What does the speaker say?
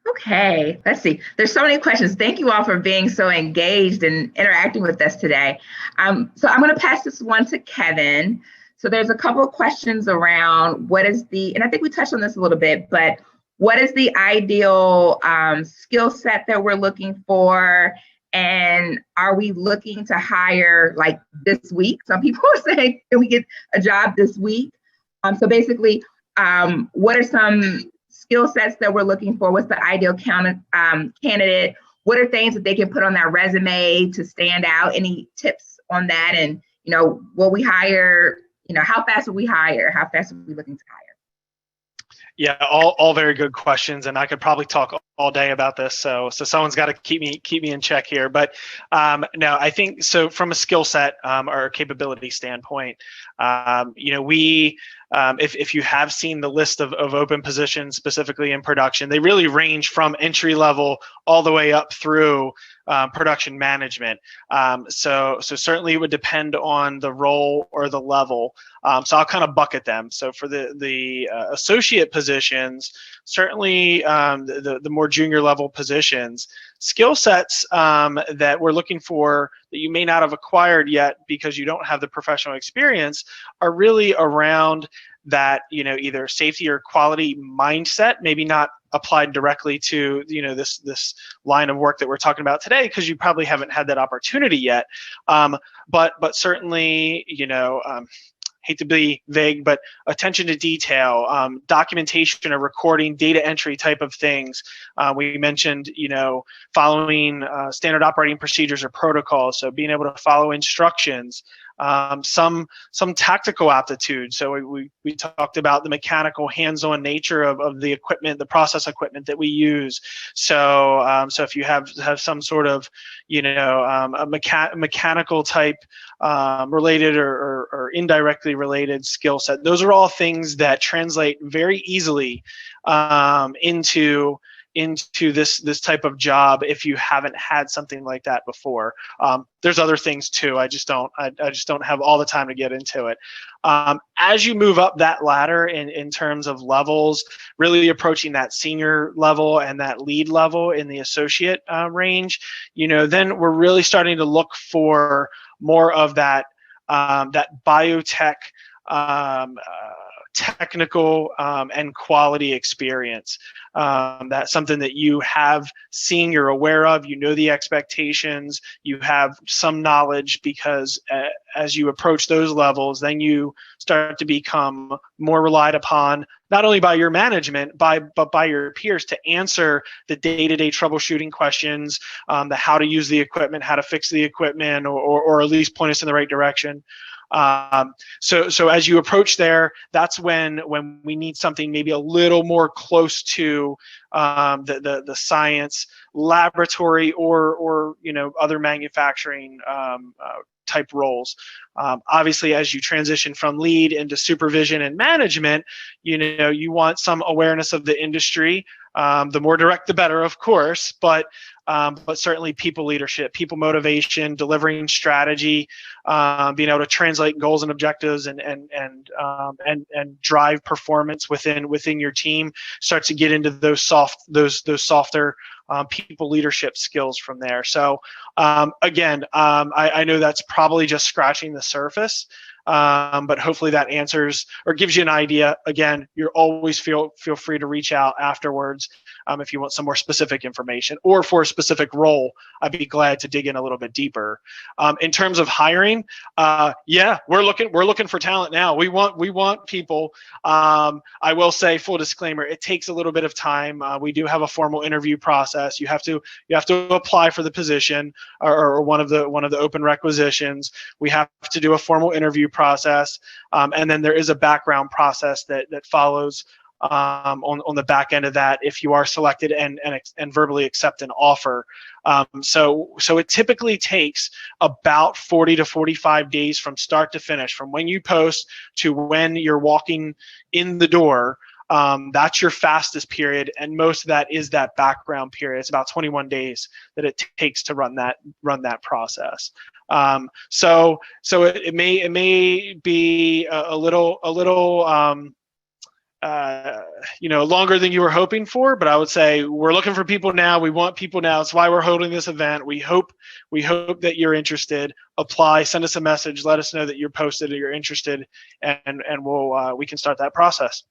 Okay, let's see. There's so many questions. Thank you all for being so engaged and interacting with us today. So I'm going to pass this one to Kevin. So there's a couple of questions around what is and I think we touched on this a little bit, but what is the ideal skill set that we're looking for? And are we looking to hire like this week? Some people are saying, can we get a job this week? So basically, what are some skill sets that we're looking for? What's the ideal candidate? What are things that they can put on their resume to stand out? Any tips on that? And, will we hire, how fast will we hire? How fast are we looking to hire? Yeah, all very good questions, and I could probably talk all day about this. So someone's got to keep me in check here. But no, I think so. From a skill set or capability standpoint, we if you have seen the list of open positions specifically in production, they really range from entry level all the way up through production management. So certainly it would depend on the role or the level. So I'll kind of bucket them. So for the associate positions, certainly the more junior level positions, skill sets that we're looking for that you may not have acquired yet because you don't have the professional experience are really around that, either safety or quality mindset, maybe not applied directly to, this line of work that we're talking about today, because you probably haven't had that opportunity yet. But certainly, hate to be vague, but attention to detail, documentation or recording, data entry type of things. We mentioned, following standard operating procedures or protocols, so being able to follow instructions. Some tactical aptitude. So we talked about the mechanical, hands-on nature of the equipment, the process equipment that we use. So if you have some sort of a mechanical type related or indirectly related skill set, those are all things that translate very easily into this type of job if you haven't had something like that before. There's other things too. I just don't have all the time to get into it. As you move up that ladder in terms of levels, really approaching that senior level and that lead level in the associate range, then we're really starting to look for more of that biotech technical and quality experience. That's something that you have seen, you're aware of, the expectations, you have some knowledge, because as you approach those levels, then you start to become more relied upon, not only by your management, but by your peers to answer the day-to-day troubleshooting questions, the how to use the equipment, how to fix the equipment, or at least point us in the right direction. So as you approach there, that's when we need something maybe a little more close to the science laboratory or other manufacturing type roles. Obviously, as you transition from lead into supervision and management, you want some awareness of the industry. The more direct, the better, of course, but certainly people leadership, people motivation, delivering strategy, being able to translate goals and objectives and drive performance within your team, starts to get into those softer people leadership skills from there. So again, I know that's probably just scratching the surface, but hopefully that answers or gives you an idea. Again, you're always feel free to reach out afterwards if you want some more specific information, or for a specific role, I'd be glad to dig in a little bit deeper. In terms of hiring, yeah, we're looking for talent now. We want people. I will say, full disclaimer, it takes a little bit of time. We do have a formal interview process. You have to apply for the position or one of the open requisitions. We have to do a formal interview process, and then there is a background process that follows on the back end of that if you are selected and verbally accept an offer. So it typically takes about 40 to 45 days from start to finish, from when you post to when you're walking in the door. That's your fastest period, and most of that is that background period. It's about 21 days that it takes to run that process. So it may be a little longer than you were hoping for, but I would say we're looking for people now. We want people now. That's why we're holding this event. We hope that you're interested. Apply, send us a message, let us know that you're posted or you're interested, and we can start that process.